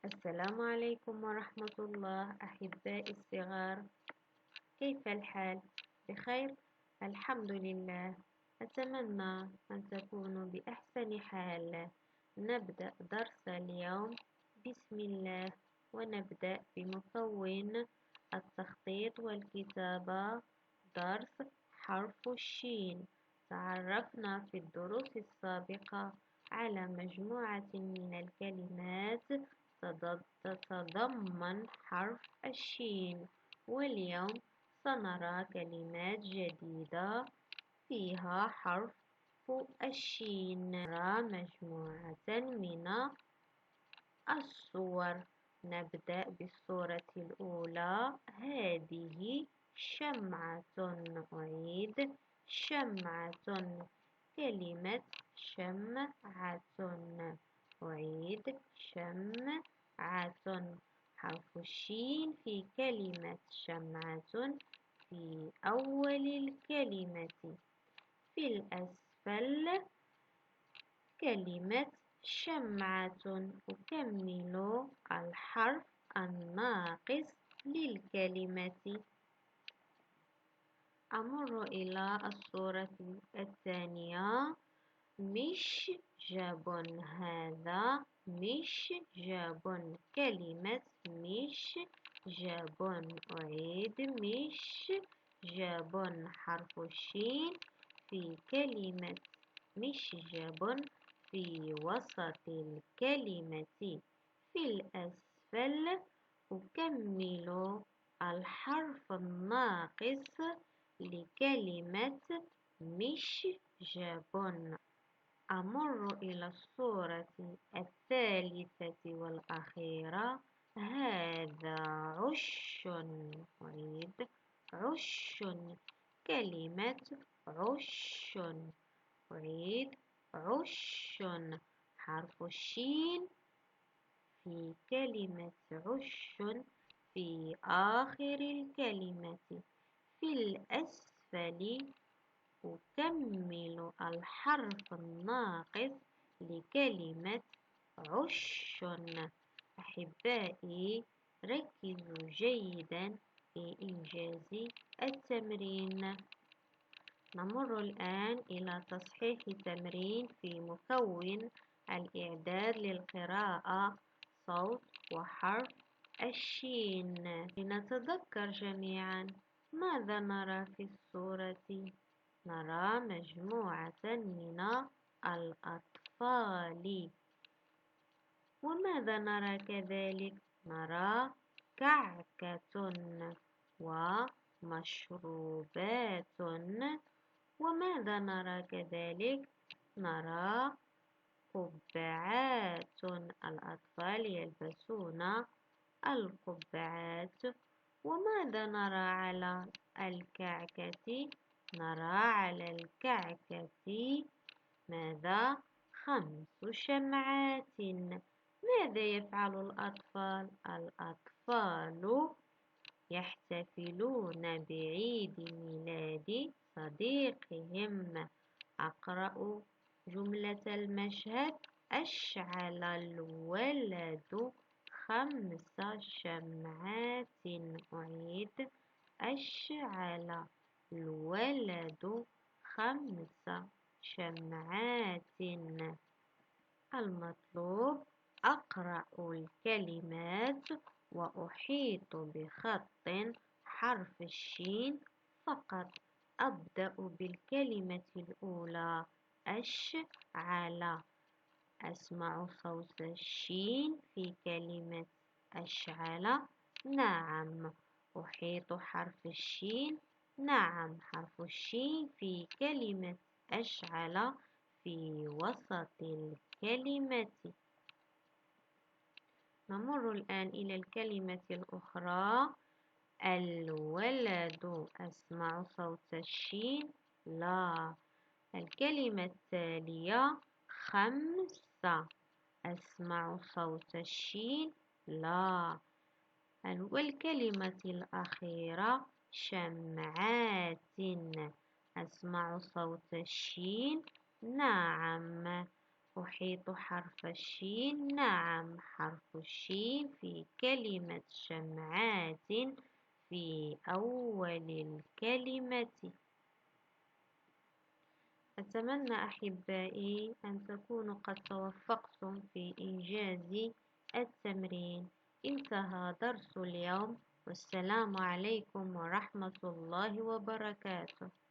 السلام عليكم ورحمة الله أحبائي الصغار، كيف الحال؟ بخير؟ الحمد لله. أتمنى أن تكونوا بأحسن حال. نبدأ درس اليوم بسم الله، ونبدأ بمكون التخطيط والكتابة. درس حرف الشين. تعرفنا في الدروس السابقة على مجموعة من الكلمات تتضمن حرف الشين، واليوم سنرى كلمات جديدة فيها حرف الشين. نرى مجموعة من الصور. نبدأ بالصورة الأولى. هذه شمعة. أعيد شمعة. كلمة شمعة. أعيد شمعة. حرف الشين في كلمة شمعة في أول الكلمة. في الأسفل كلمة شمعة. أكمل الحرف الناقص للكلمة. أمر إلى الصورة الثانية. مشجب. هذا مشجب. كلمة مشجب. أعيد مشجب. حرف الشين في كلمة مشجب في وسط الكلمة. في الأسفل أكمل الحرف الناقص لكلمة مشجب. أمر إلى الصورة الثالثة والأخيرة. هذا عش. أعيد عش. كلمة عش. أعيد عش. حرف الشين في كلمة عش في آخر الكلمة. في الأسفل أكمل الحرف الناقص لكلمة عش. أحبائي، ركزوا جيدا في إنجاز التمرين. نمر الآن إلى تصحيح تمرين في مكون الإعداد للقراءة صوت وحرف الشين. لنتذكر جميعا ماذا نرى في الصورة. نرى مجموعة من الأطفال. وماذا نرى كذلك؟ نرى كعكة ومشروبات. وماذا نرى كذلك؟ نرى قبعات. الأطفال يلبسون القبعات. وماذا نرى على الكعكة؟ نرى على الكعكة ماذا؟ 5 شمعات. ماذا يفعل الأطفال؟ الأطفال يحتفلون بعيد ميلاد صديقهم. أقرأ جملة المشهد. أشعل الولد 5 شمعات. أعيد أشعل الولد 5 شمعات. المطلوب أقرأ الكلمات وأحيط بخط حرف الشين فقط. أبدأ بالكلمة الأولى. أشعل. أسمع صوت الشين في كلمة أشعل. نعم. أحيط حرف الشين. نعم. حرف الشين في كلمة أشعل في وسط الكلمة. نمر الآن إلى الكلمة الأخرى. الولد. أسمع صوت الشين. لا. الكلمة التالية 5. أسمع صوت الشين. لا. والكلمة الأخيرة شمعات. أسمع صوت الشين. نعم. أحيط حرف الشين. نعم، حرف الشين في كلمة شمعات في أول الكلمة. أتمنى أحبائي أن تكونوا قد توفقتم في إنجاز التمرين. انتهى درس اليوم، والسلام عليكم ورحمة الله وبركاته.